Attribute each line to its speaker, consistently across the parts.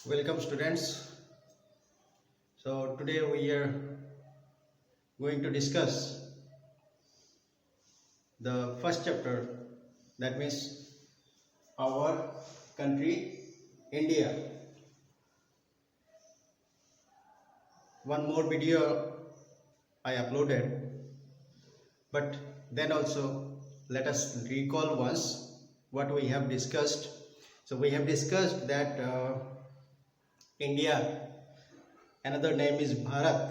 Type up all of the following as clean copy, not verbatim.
Speaker 1: Welcome students. So today we are going to discuss the first chapter, that means our country India. One more video I uploaded, but then also let us recall once what we have discussed. So we have discussed that India, another name is Bharat,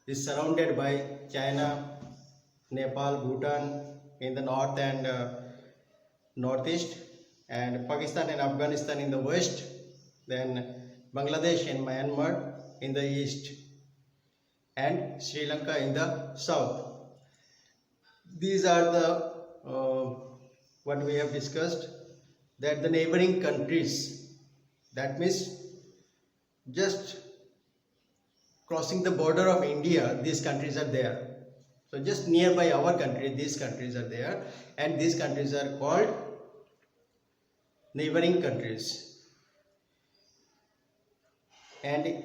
Speaker 1: is surrounded by China, Nepal, Bhutan in the north and northeast, and Pakistan and Afghanistan in the west, then Bangladesh and Myanmar in the east, and Sri Lanka in the south. These are the what we have discussed, that the neighboring countries, that means just crossing the border of India, these countries are there. So just nearby our country, these countries are there, and these countries are called neighboring countries. And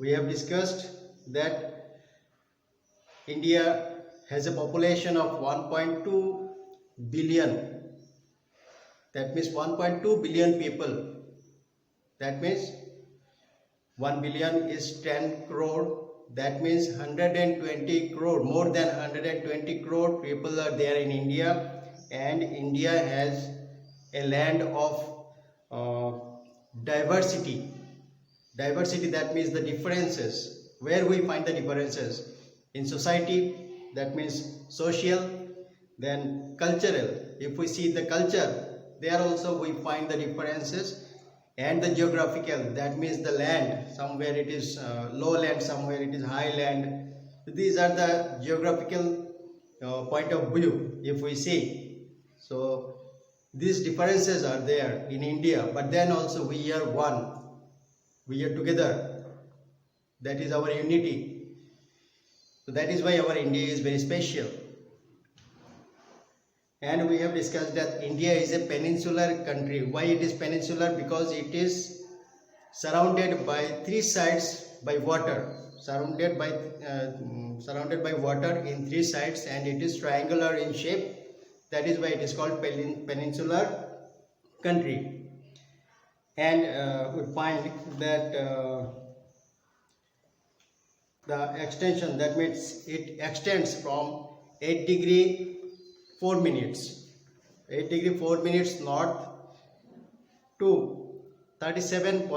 Speaker 1: we have discussed that India has a population of 1.2 billion. That means 1.2 billion people. That means 1 billion is 10 crore. That means 120 crore, more than 120 crore people are there in India, and India has a land of diversity. Diversity, that means the differences. Where we find the differences? In society, that means social, then cultural. If we see the culture, there also we find the differences. And the geographical, that means the land, somewhere it is lowland, somewhere it is highland. These are the geographical point of view if we see. So these differences are there in India, but then also we are one, we are together. That is our unity. So that is why our India is very special. And we have discussed that India is a peninsular country. Why it is peninsular? Because it is surrounded by three sides by water. Surrounded by water in three sides, and it is triangular in shape. That is why it is called peninsular country. And we find that the extension, that means it extends from 8 degree 4 minutes, 8 degree 4 minutes north to 37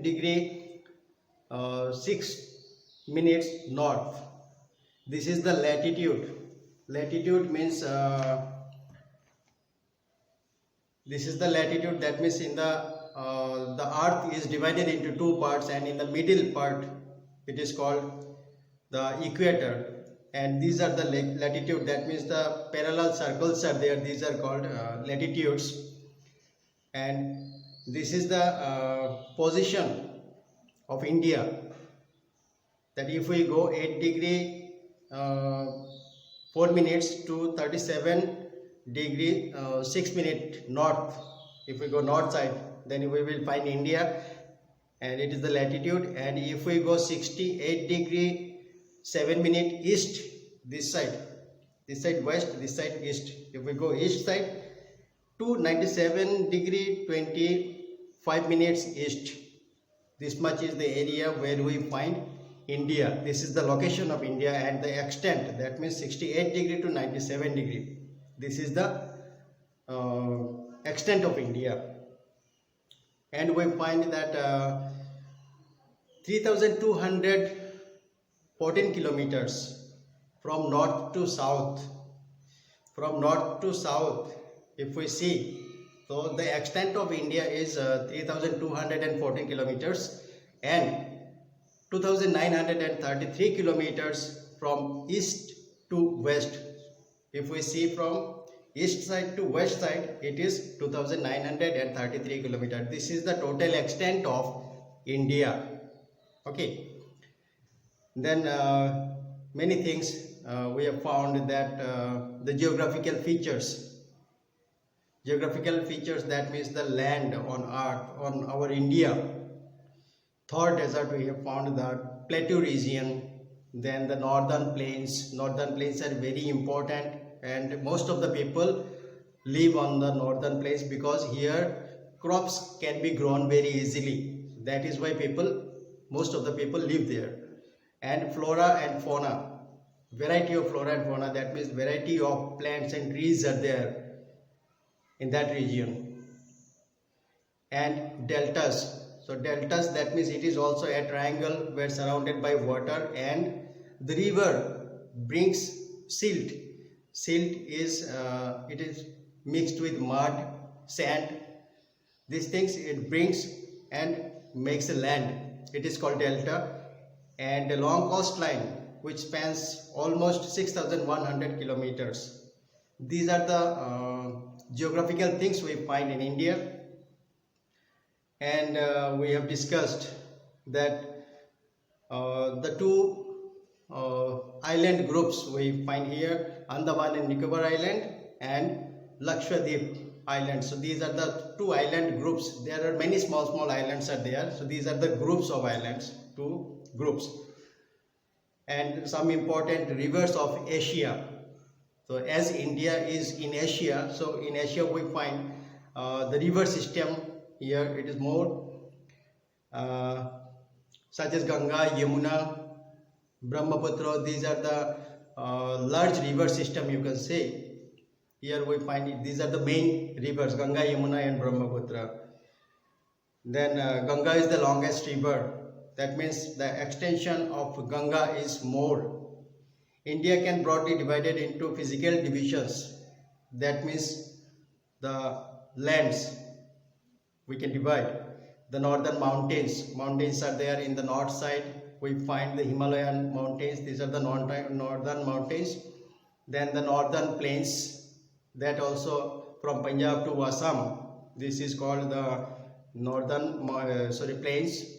Speaker 1: degree 6 minutes north. This is the latitude. Latitude means this is the latitude, that means in the earth is divided into two parts, and in the middle part it is called the equator. And these are the latitude, that means the parallel circles are there, these are called latitudes. And this is the position of India, that if we go 8 degree 4 minutes to 37 degree 6 minute north, if we go north side, then we will find India, and it is the latitude. And if we go 68 degree 7 minute east, this side west, this side east, if we go east side to 97 degree 25 minutes east, this much is the area where we find India. This is the location of India, and the extent, that means 68 degree to 97 degree, this is the extent of India. And we find that 3214 kilometers from north to south. From north to south, if we see, so the extent of India is 3214 kilometers, and 2933 kilometers from east to west. If we see from east side to west side, it is 2933 kilometers. This is the total extent of India. Okay. Then many things we have found that the geographical features. Geographical features, that means the land on earth, on our India. Third desert we have found the plateau region, then the northern plains. Northern plains are very important, and most of the people live on the northern plains because here crops can be grown very easily. That is why most of the people live there. And flora and fauna, variety of flora and fauna, that means variety of plants and trees are there in that region. And deltas, so deltas, that means it is also a triangle where surrounded by water, and the river brings silt. Silt is it is mixed with mud, sand. These things it brings and makes a land. It is called delta. And a long coastline which spans almost 6,100 kilometers. These are the geographical things we find in India. And we have discussed that the two island groups we find here, Andaman and Nicobar Island and Lakshadweep Island. So these are the two island groups. There are many small islands are there. So these are the groups of islands, two groups. And some important rivers of Asia. So as India is in Asia, so in Asia we find the river system. Here it is more such as Ganga, Yamuna, Brahmaputra. These are the large river system, you can say. Here we find these are the main rivers, Ganga, Yamuna and Brahmaputra. Then Ganga is the longest river. That means the extension of Ganga is more. India can broadly divided into physical divisions. That means the lands we can divide. The northern mountains. Mountains are there in the north side. We find the Himalayan mountains. These are the northern mountains. Then the northern plains. That also from Punjab to Assam. This is called the northern plains.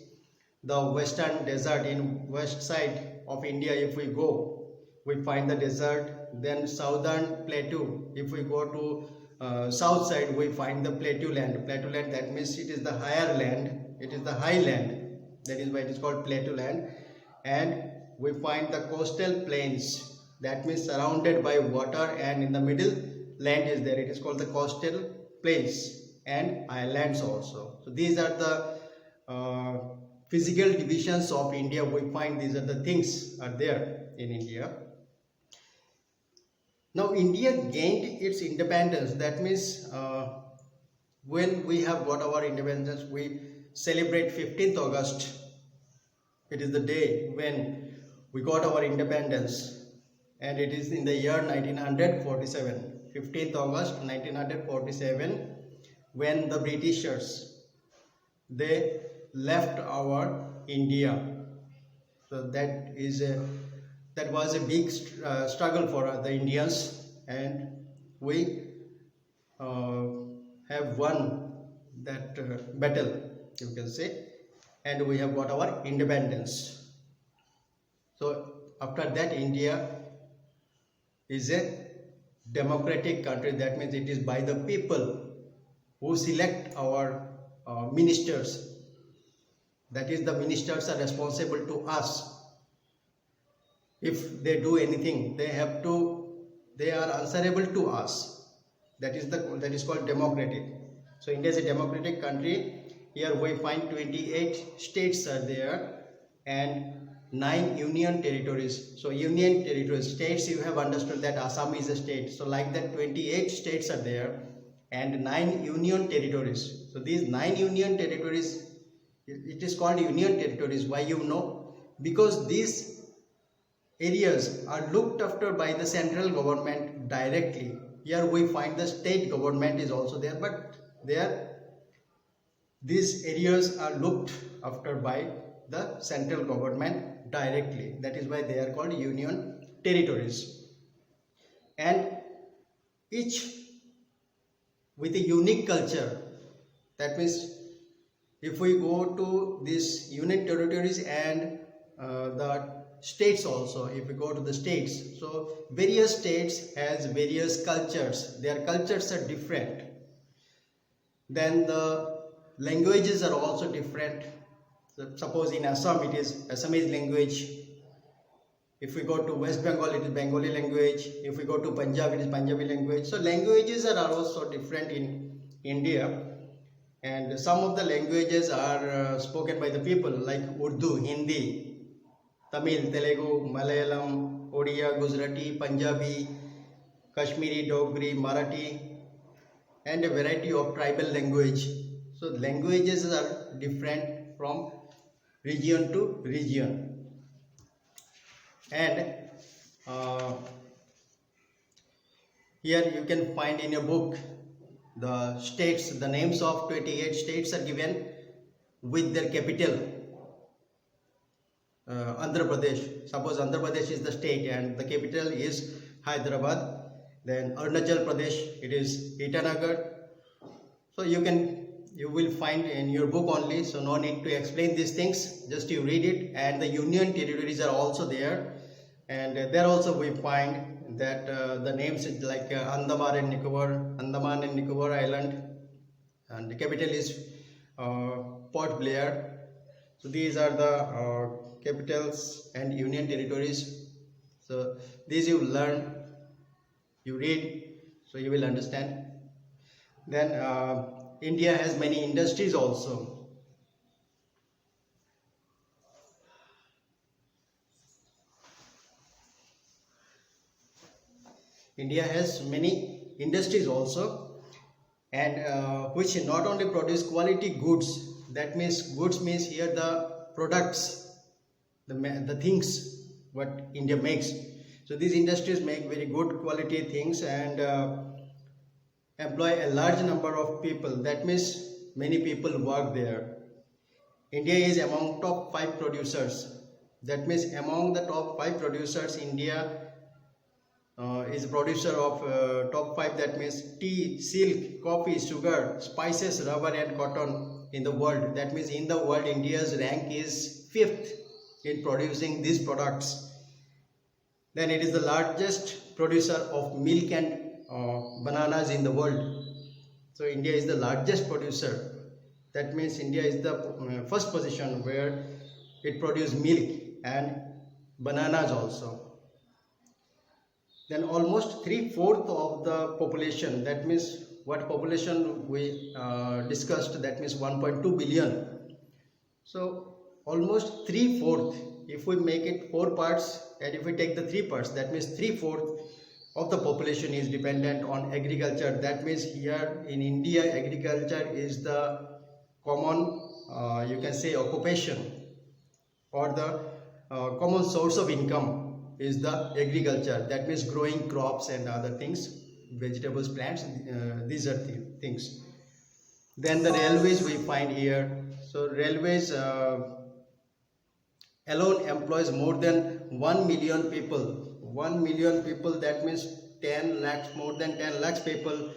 Speaker 1: The western desert in west side of India, if we go, we find the desert. Then southern plateau, if we go to south side, we find the plateau land. Plateau land, that means it is the higher land, it is the high land, that is why it is called plateau land. And we find the coastal plains, that means surrounded by water, and in the middle land is there, it is called the coastal plains, and islands also. So these are the physical divisions of India. We find these are the things are there in India. Now India gained its independence. That means when we have got our independence, we celebrate 15th August. It is the day when we got our independence, and it is in the year 1947. 15th August 1947, when the Britishers they left our India. So that was a big struggle for the Indians, and we have won that battle, you can say, and we have got our independence. So after that, India is a democratic country. That means it is by the people who select our ministers. That is, the ministers are responsible to us. If they do anything, they are answerable to us. That is called democratic. So India is a democratic country. Here we find 28 states are there and 9 union territories. So union territories, states, you have understood that Assam is a state. So like that, 28 states are there and 9 union territories. So these 9 union territories, it is called union territories. Why, you know? Because these areas are looked after by the central government directly. Here we find the state government is also there, but these areas are looked after by the central government directly. That is why they are called union territories. And each with a unique culture. That means if we go to these union territories and the states also, if we go to the states, so various states has various cultures. Their cultures are different. Then the languages are also different. So suppose in Assam it is Assamese language. If we go to West Bengal, it is Bengali language. If we go to Punjab, it is Punjabi language. So languages are also different in India, and some of the languages are spoken by the people like Urdu, Hindi, Tamil, Telugu, Malayalam, Odia, Gujarati, Punjabi, Kashmiri, Dogri, Marathi, and a variety of tribal language. So languages are different from region to region. And here you can find in a book the states, the names of 28 states are given with their capital. Andhra Pradesh, suppose Andhra Pradesh is the state and the capital is Hyderabad. Then Arunachal Pradesh, it is Itanagar. So you will find in your book only, so no need to explain these things, just you read it. And the union territories are also there, and there also we find that the names is like Andaman and Nicobar Island, and the capital is Port Blair. So these are the capitals and union territories. So these you learn, you read, so you will understand. Then India has many industries also. India has many industries also, and which not only produce quality goods, that means goods means here the products, the things what India makes. So these industries make very good quality things and employ a large number of people, that means many people work there. India is among top 5 producers, that means among the top 5 producers India is a producer of top 5, that means tea, silk, coffee, sugar, spices, rubber and cotton in the world. That means in the world India's rank is 5th in producing these products. Then it is the largest producer of milk and bananas in the world. So India is the largest producer. That means India is the first position where it produces milk and bananas also. Then almost 3/4 of the population, that means what population we discussed, that means 1.2 billion. So almost 3/4, if we make it 4 parts and if we take the 3 parts, that means 3/4 of the population is dependent on agriculture. That means here in India agriculture is the common you can say occupation, or the common source of income is the agriculture. That means growing crops and other things, vegetables, plants, these are the things. Then the railways we find here. So railways alone employs more than 1 million people. 1 million people, that means 10 lakhs, more than 10 lakhs people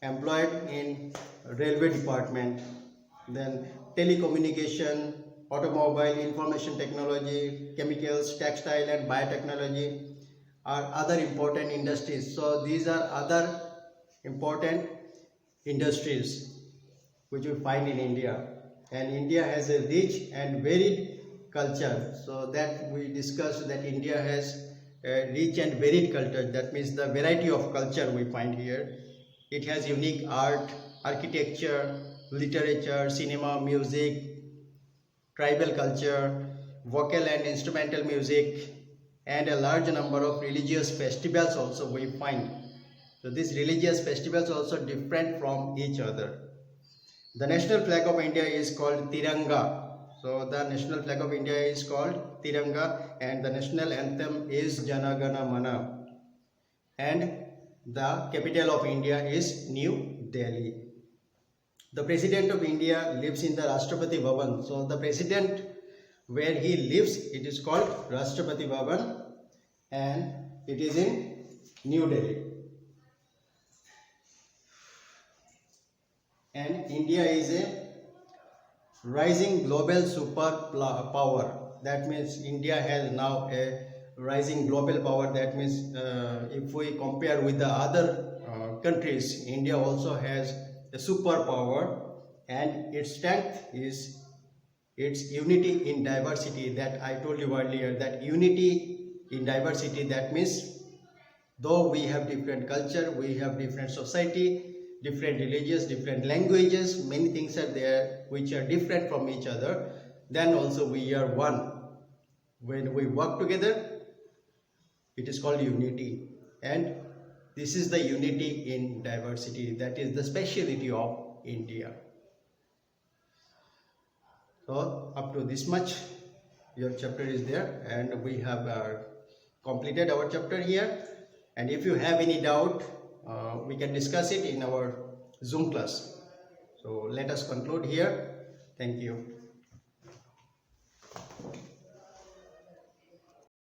Speaker 1: employed in railway department. Then telecommunication, automobile, information technology, chemicals, textile and biotechnology are other important industries. So these are other important industries which we find in India. And India has a rich and varied culture. So that we discussed that India has a rich and varied culture. That means the variety of culture we find here. It has unique art, architecture, literature, cinema, music, tribal culture, vocal and instrumental music, and a large number of religious festivals also we find. So these religious festivals also different from each other. The national flag of India is called Tiranga. So the national flag of India is called Tiranga, and the national anthem is Jana Gana Mana. And the capital of India is New Delhi. The President of India lives in the Rashtrapati Bhavan. So the President where he lives, it is called Rashtrapati Bhavan, and it is in New Delhi. And India is a rising global superpower. That means India has now a rising global power. That means if we compare with the other countries, India also has a a superpower, and its strength is its unity in diversity. That I told you earlier, that unity in diversity, that means though we have different culture, we have different society, different religions, different languages, many things are there which are different from each other, then also we are one. When we work together, it is called unity, and this is the unity in diversity. That is the speciality of India. So up to this much your chapter is there, and we have completed our chapter here. And if you have any doubt, we can discuss it in our Zoom class. So let us conclude here. Thank you.